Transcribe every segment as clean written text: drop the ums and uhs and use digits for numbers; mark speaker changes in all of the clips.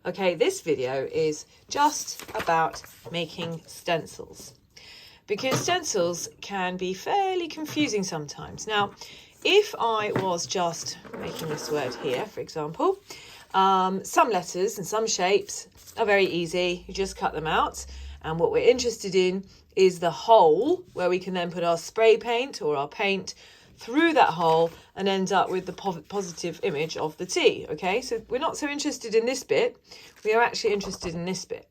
Speaker 1: Okay, this video is just about making stencils, because stencils can be fairly confusing sometimes. Now, if I was just making this word here, for example, some letters and some shapes are very easy. You just cut them out. And what we're interested in is the hole where we can then put our spray paint or our paint through that hole and end up with the positive image of the T. Okay, so we're not so interested in this bit. We are actually interested in this bit.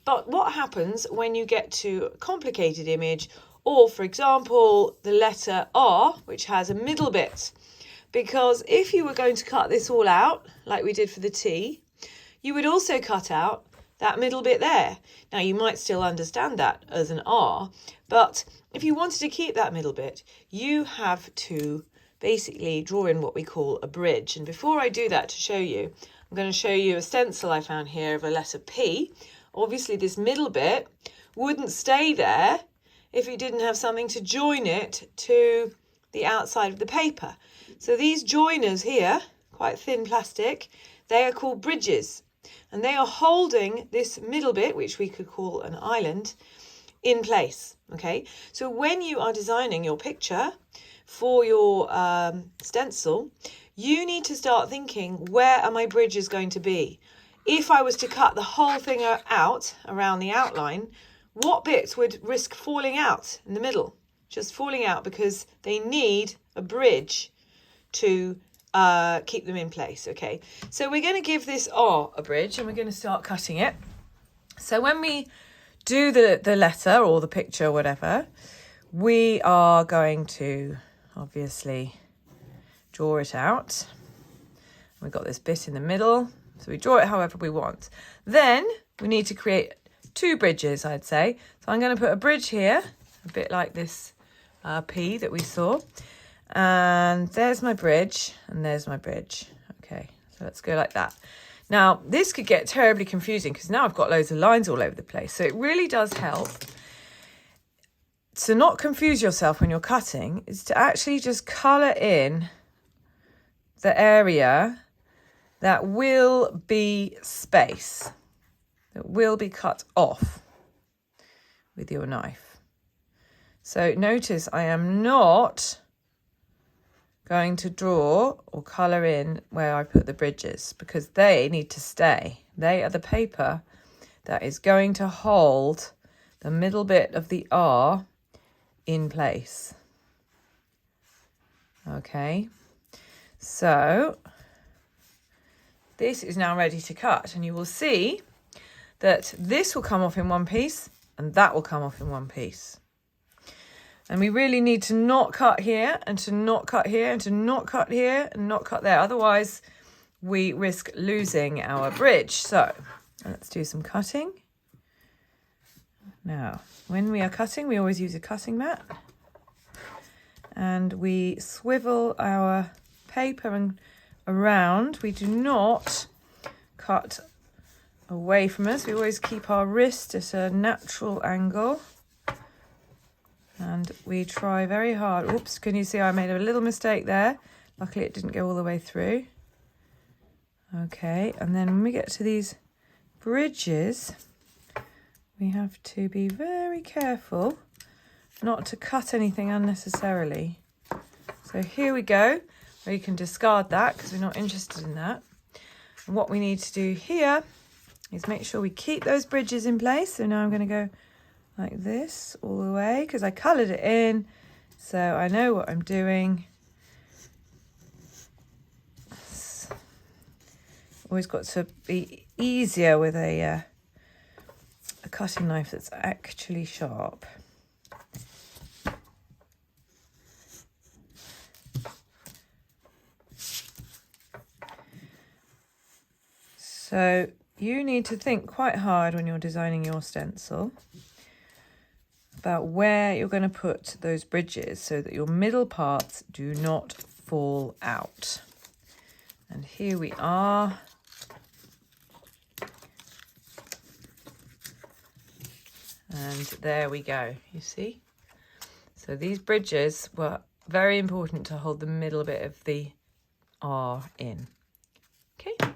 Speaker 1: But what happens when you get to a complicated image, or for example, the letter R, which has a middle bit? Because if you were going to cut this all out, like we did for the T, you would also cut out that middle bit there. Now, you might still understand that as an R, but if you wanted to keep that middle bit, you have to basically draw in what we call a bridge. And before I do that, to show you, I'm going to show you a stencil I found here of a letter P. Obviously, this middle bit wouldn't stay there if you didn't have something to join it to the outside of the paper. So these joiners here, quite thin plastic, they are called bridges. And they are holding this middle bit, which we could call an island, in place. Okay, so when you are designing your picture for your stencil, you need to start thinking, where are my bridges going to be? If I was to cut the whole thing out around the outline, what bits would risk falling out in the middle? Just falling out because they need a bridge to keep them in place. Okay, so we're going to give this R a bridge and we're going to start cutting it. So when we do the letter or the picture or whatever, we are going to obviously draw it out. We've got this bit in the middle, so we draw it however we want. Then we need to create two bridges, I'd say. So I'm going to put a bridge here, a bit like this P that we saw. And there's my bridge, and there's my bridge. Okay, so let's go like that. Now, this could get terribly confusing because now I've got loads of lines all over the place. So it really does help to not confuse yourself when you're cutting, is to actually just colour in the area that will be space, that will be cut off with your knife. So notice I am not going to draw or colour in where I put the bridges because they need to stay. They are the paper that is going to hold the middle bit of the R in place. Okay, so this is now ready to cut, and you will see that this will come off in one piece and that will come off in one piece. And we really need to not cut here and to not cut here and to not cut here and not cut there. Otherwise, we risk losing our bridge. So let's do some cutting. Now, when we are cutting, we always use a cutting mat. And we swivel our paper and around. We do not cut away from us. We always keep our wrist at a natural angle. And we try very hard. Oops, can you see I made a little mistake there? Luckily it didn't go all the way through. Okay, and then when we get to these bridges, we have to be very careful not to cut anything unnecessarily. So here we go, where you can discard that because we're not interested in that. And what we need to do here is make sure we keep those bridges in place. So now I'm going to go like this all the way because I coloured it in, so I know what I'm doing. It's always got to be easier with a cutting knife that's actually sharp. So you need to think quite hard when you're designing your stencil about where you're going to put those bridges so that your middle parts do not fall out. And here we are. And there we go, you see? So these bridges were very important to hold the middle bit of the R in. Okay.